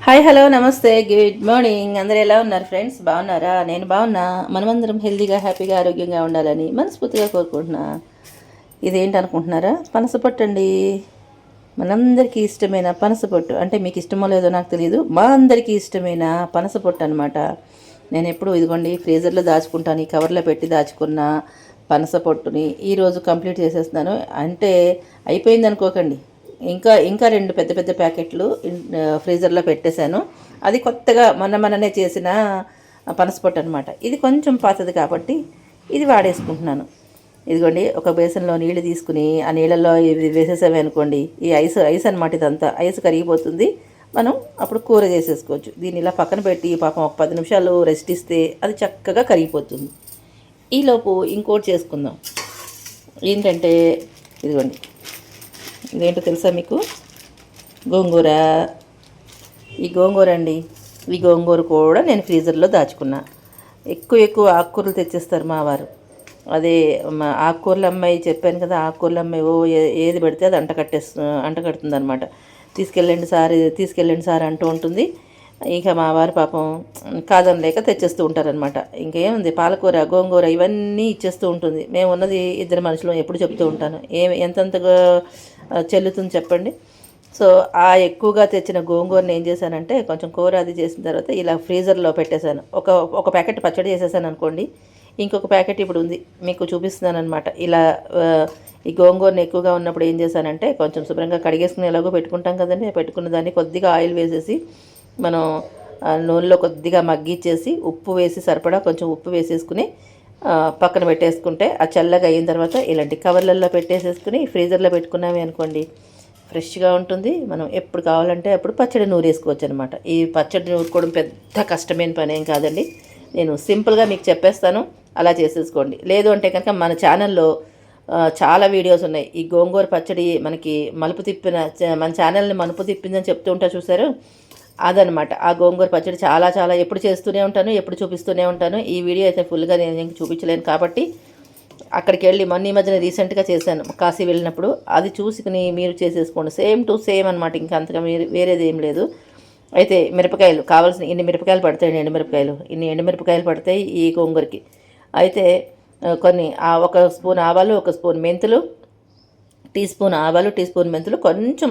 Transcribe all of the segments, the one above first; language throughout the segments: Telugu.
హాయ్ హలో నమస్తే గుడ్ మార్నింగ్. అందరూ ఎలా ఉన్నారు ఫ్రెండ్స్? బాగున్నారా? నేను బాగున్నా. మనమందరం హెల్తీగా హ్యాపీగా ఆరోగ్యంగా ఉండాలని మనస్ఫూర్తిగా కోరుకుంటున్నా. ఇదేంటి అనుకుంటున్నారా? పనసపొట్టు అండి. మనందరికీ ఇష్టమైన పనసపొట్టు. అంటే మీకు ఇష్టమో లేదో నాకు తెలియదు. మా అందరికీ ఇష్టమైన పనసపొట్టు అనమాట. నేను ఎప్పుడు ఇదిగోండి ఫ్రీజర్లో దాచుకుంటాను. ఈ కవర్లో పెట్టి దాచుకున్న పనసపొట్టుని ఈరోజు కంప్లీట్ చేసేస్తున్నాను. అంటే అయిపోయింది అనుకోకండి. ఇంకా ఇంకా రెండు పెద్ద పెద్ద ప్యాకెట్లు ఫ్రీజర్లో పెట్టేశాను. అది కొత్తగా మొన్ననే చేసిన పనసపొట్టు అనమాట. ఇది కొంచెం పాతది కాబట్టి ఇది వాడేసుకుంటున్నాను. ఇదిగోండి ఒక బేసన్లో నీళ్లు తీసుకుని ఆ నీళ్ళల్లో ఇవి వేసేసామే అనుకోండి, ఈ ఐస్ ఐస్ అనమాట. ఇదంతా ఐస్ కరిగిపోతుంది. మనం అప్పుడు కూర చేసేసుకోవచ్చు. దీన్ని ఇలా పక్కన పెట్టి పాపం ఒక 10 నిమిషాలు రెస్ట్ ఇస్తే అది చక్కగా కరిగిపోతుంది. ఈలోపు ఇంకోటి చేసుకుందాం. ఏంటంటే ఇదిగోండి, ఇదేంటో తెలుసా మీకు? గోంగూర. ఈ గోంగూర అండి. ఈ గోంగూర కూడా నేను ఫ్రీజర్లో దాచుకున్నా. ఎక్కువ ఆకుకూరలు తెచ్చేస్తారు మా వారు. అదే మా ఆకుకూరల అమ్మాయి చెప్పాను కదా, ఆకుకూరల అమ్మాయి ఏది పెడితే అది అంటకడుతుంది అనమాట. తీసుకెళ్ళండి సార్ అంటూ ఉంటుంది. ఇక మా వారు పాపం కాదనలేక తెచ్చేస్తూ ఉంటారనమాట. ఇంకేముంది, పాలకూర గోంగూర ఇవన్నీ ఇచ్చేస్తూ ఉంటుంది. మేము ఉన్నది ఇద్దరు మనుషులు. ఎప్పుడు చెప్తూ ఉంటాను, ఎంతెంతగా చెల్లుతుంది చెప్పండి. సో ఆ ఎక్కువగా తెచ్చిన గోంగూరని ఏం చేశానంటే కొంచెం కూర అది చేసిన తర్వాత ఇలా ఫ్రీజర్లో పెట్టేశాను. ఒక ప్యాకెట్ పచ్చడి చేసేసాను అనుకోండి. ఇంకొక ప్యాకెట్ ఇప్పుడు ఉంది, మీకు చూపిస్తున్నాను అనమాట. ఇలా ఈ గోంగూరని ఎక్కువగా ఉన్నప్పుడు ఏం చేశానంటే కొంచెం శుభ్రంగా కడిగేసుకుని ఎలాగో పెట్టుకుంటాం కదండి. పెట్టుకున్న దాన్ని కొద్దిగా ఆయిల్ వేసేసి మనం నూనెలో కొద్దిగా మగ్గిచ్చేసి ఉప్పు వేసి సరిపడా కొంచెం ఉప్పు వేసేసుకుని పక్కన పెట్టేసుకుంటే ఆ చల్లగా అయిన తర్వాత ఇలాంటి కవర్లలో పెట్టేసేసుకుని ఫ్రీజర్లో పెట్టుకున్నామే అనుకోండి, ఫ్రెష్గా ఉంటుంది. మనం ఎప్పుడు కావాలంటే అప్పుడు పచ్చడి నూరేసుకోవచ్చు అనమాట. ఈ పచ్చడి నూరుకోవడం పెద్ద కష్టమైన పని ఏం కాదండి. నేను సింపుల్గా మీకు చెప్పేస్తాను, అలా చేసేసుకోండి. లేదు అంటే కనుక మన ఛానల్లో చాలా వీడియోస్ ఉన్నాయి. ఈ గోంగూర పచ్చడి మనకి మన ఛానల్ని మలుపు తిప్పిందని చెప్తూ ఉంటా చూసారు, అదనమాట. ఆ గోంగూర పచ్చడి చాలా ఎప్పుడు చేస్తూనే ఉంటాను, ఎప్పుడు చూపిస్తూనే ఉంటాను. ఈ వీడియో అయితే ఫుల్గా నేను చూపించలేను కాబట్టి అక్కడికి వెళ్ళి ఈ మధ్యన రీసెంట్గా చేశాను కాశీ వెళ్ళినప్పుడు. అది చూసుకుని మీరు చేసేసుకోండి. సేమ్ టు సేమ్ అనమాట. ఇంకా అంతగా వేరేది ఏం లేదు. అయితే మిరపకాయలు కావాల్సిన ఇన్ని మిరపకాయలు పడతాయి, ఇన్ని ఎండుమిరపకాయలు పడతాయి ఈ గోంగూరకి. అయితే కొన్ని ఒక స్పూన్ ఆవాలు, ఒక స్పూన్ మెంతులు, టీ స్పూన్ ఆవాలు, టీ స్పూన్ మెంతులు, కొంచెం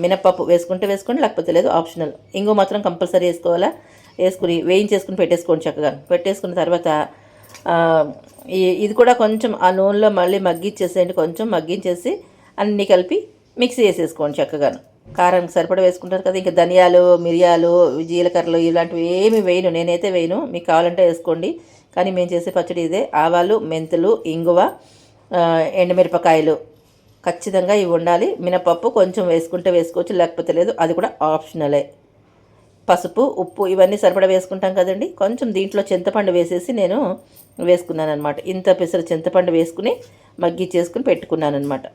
మినప్పప్పు వేసుకుంటే వేసుకోండి, లేకపోతే లేదు, ఆప్షనల్. ఇంగు మాత్రం కంపల్సరీ వేసుకోవాలా. వేసుకుని వేయించేసుకుని పెట్టేసుకోండి. చక్కగా పెట్టేసుకున్న తర్వాత ఇది కూడా కొంచెం ఆ నూనెలో మళ్ళీ మగ్గించేసేయండి. కొంచెం మగ్గించేసి అన్నీ కలిపి మిక్సీ వేసేసుకోండి చక్కగాను. కారం సరిపడా వేసుకుంటారు కదా. ఇంకా ధనియాలు, మిరియాలు, జీలకర్రలు ఇలాంటివి ఏమి వేయను, నేనైతే వేయను. మీకు కావాలంటే వేసుకోండి. కానీ మేము చేసే పచ్చడి ఇదే. ఆవాలు, మెంతులు, ఇంగువ, ఎండుమిరపకాయలు ఖచ్చితంగా ఇవి ఉండాలి. మినపప్పు కొంచెం వేసుకుంటే వేసుకోవచ్చు, లేకపోతే లేదు, అది కూడా ఆప్షనలే. పసుపు, ఉప్పు ఇవన్నీ సరిపడా వేసుకుంటాం కదండి. కొంచెం దీంట్లో చింతపండు వేసేసి నేను వేసుకున్నాను అనమాట. ఇంత పెసరు చింతపండు వేసుకుని మగ్గిచ్చేసుకుని పెట్టుకున్నాను అనమాట.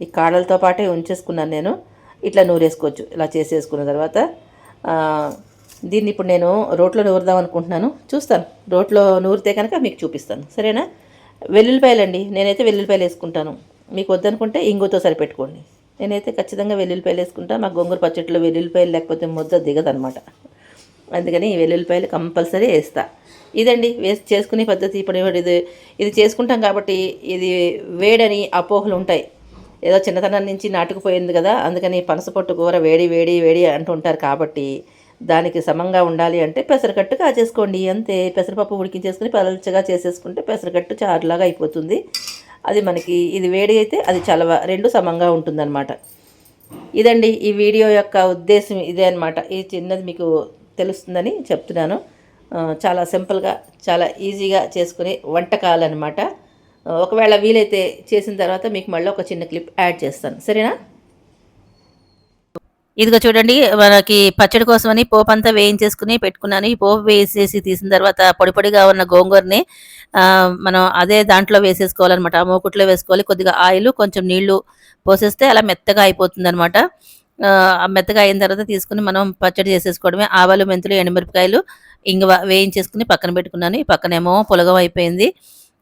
ఈ కాడలతో పాటే ఉంచేసుకున్నాను నేను. ఇట్లా నూరేసుకోవచ్చు. ఇలా చేసేసుకున్న తర్వాత దీన్ని ఇప్పుడు నేను రోట్లో నూరుదాం అనుకుంటున్నాను. చూస్తాను, రోట్లో నూరితే కనుక మీకు చూపిస్తాను, సరేనా? వెల్లుల్లిపాయలండి, నేనైతే వెల్లుల్లిపాయలు వేసుకుంటాను. మీకు వద్దనుకుంటే ఇంగుతో సరిపెట్టుకోండి. నేనైతే ఖచ్చితంగా వెల్లుల్లిపాయలు వేసుకుంటాను. మా గోంగూర పచ్చడిలో వెల్లుల్లిపాయలు లేకపోతే ముద్ద దిగదనమాట. అందుకని వెల్లుల్లిపాయలు కంపల్సరీ వేస్తా. ఇదండి చేసుకునే పద్ధతి. ఇప్పుడు ఇది చేసుకుంటాం కాబట్టి ఇది వేడని అపోహలు ఉంటాయి. ఏదో చిన్నతనం నుంచి నాటుకుపోయింది కదా, అందుకని పనసపొట్టు కూర వేడి వేడి వేడి అంటుంటారు. కాబట్టి దానికి సమంగా ఉండాలి అంటే పెసరకట్టు కాచేసుకోండి, అంతే. పెసరపప్పు ఉడికించేసుకుని పలచగా చేసేసుకుంటే పెసరకట్టు చారులాగా అయిపోతుంది. అది మనకి ఇది వేడి అయితే అది చలవ, రెండు సమంగా ఉంటుందన్నమాట. ఇదండి ఈ వీడియో యొక్క ఉద్దేశం, ఇదే అనమాట. ఈ చిన్నది మీకు తెలుస్తుందని చెప్తున్నాను. చాలా సింపుల్గా, చాలా ఈజీగా చేసుకునే వంటకాలు అనమాట. ఒకవేళ వీలైతే చేసిన తర్వాత మీకు మళ్ళీ ఒక చిన్న క్లిప్ యాడ్ చేస్తాను, సరేనా? ఇదిగో చూడండి, మనకి పచ్చడి కోసమని పోపు అంతా వేయించేసుకుని పెట్టుకున్నాను. ఈ పోపు వేసేసి తీసిన తర్వాత పొడి పొడిగా ఉన్న గోంగూరని మనం అదే దాంట్లో వేసేసుకోవాలన్నమాట. ఆ మూకుట్లో వేసుకోవాలి. కొద్దిగా ఆయిల్, కొంచెం నీళ్లు పోసేస్తే అలా మెత్తగా అయిపోతుంది అనమాట. మెత్తగా అయిన తర్వాత తీసుకుని మనం పచ్చడి చేసేసుకోవడమే. ఆవాలు, మెంతులు, ఎండుమిరపకాయలు, ఇంగువ వేయించేసుకుని పక్కన పెట్టుకున్నాను. ఈ పక్కనేమో పులగం అయిపోయింది.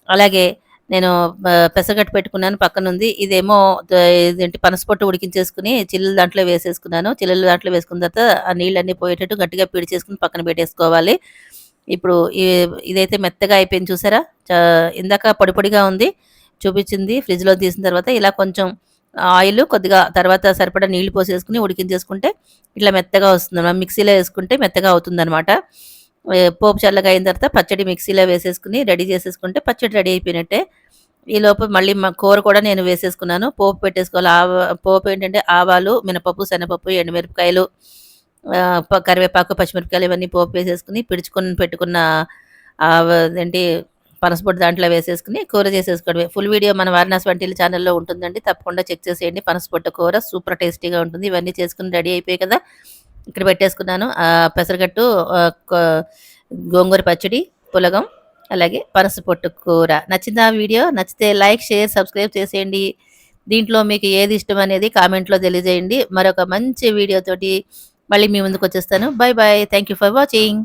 అలాగే నేను పెసరగట్టు పెట్టుకున్నాను పక్కనుంది. ఇదేమో ఇదేంటి పనసపొట్టు ఉడికించేసుకొని చిల్లులు దాంట్లో వేసేసుకున్నాను. చిల్లులు దాంట్లో వేసుకున్న తర్వాత ఆ నీళ్ళన్నీ పోయేటట్టు గట్టిగా పిడిచేసుకొని పక్కన పెట్టేసుకోవాలి. ఇప్పుడు ఇదైతే మెత్తగా అయిపోయింది చూసారా? ఇందాక పొడి పొడిగా ఉంది. చూపించింది ఫ్రిడ్జ్‌లో తీసిన తర్వాత ఇలా కొంచెం ఆయిలు కొద్దిగా తర్వాత సరిపడా నీళ్లు పోసేసుకొని ఉడికించేసుకుంటే ఇట్లా మెత్తగా వస్తుంది. మనం మిక్సీలో వేసుకుంటే మెత్తగా అవుతుందనమాట. పోపు చల్లగా అయిన తర్వాత పచ్చడి మిక్సీలో వేసేసుకొని రెడీ చేసేసుకుంటే పచ్చడి రెడీ అయిపోయినట్టే. ఈలోపు మళ్ళీ కూర కూడా నేను వేసేసుకున్నాను. పోపు పెట్టేసుకోవాలి. పోపు ఏంటంటే ఆవాలు, మినపప్పు, శనగపప్పు, ఎండుమిరపకాయలు, కరివేపాకు, పచ్చిమిరపకాయలు ఇవన్నీ పోపు వేసేసుకొని పిడుచుకొని పెట్టుకున్న అదేంటి పనసపొట్టు దాంట్లో వేసేసుకొని కూర చేసేసుకోవడమే. ఫుల్ వీడియో మన వారణాసి వంటిల్లు ఛానల్‌లో ఉంటుందండి. తప్పకుండా చెక్ చేసేయండి. పనసపొట్టు కూర సూపర్ టేస్టీగా ఉంటుంది. ఇవన్నీ చేసుకొని రెడీ అయిపోయాయి కదా! ఇక్కడ పెట్టేసుకున్నాను. పెసరగట్టు, గోంగూర పచ్చడి, పులగం, అలాగే పనసపొట్టు కూర. నచ్చిందా వీడియో? నచ్చితే లైక్, షేర్, సబ్స్క్రైబ్ చేసేయండి. దీంట్లో మీకు ఏది ఇష్టం అనేది కామెంట్‌లో తెలియజేయండి. మరొక మంచి వీడియోతోటి మళ్ళీ మీ ముందుకొచ్చేస్తాను. Bye bye. Thank you for watching.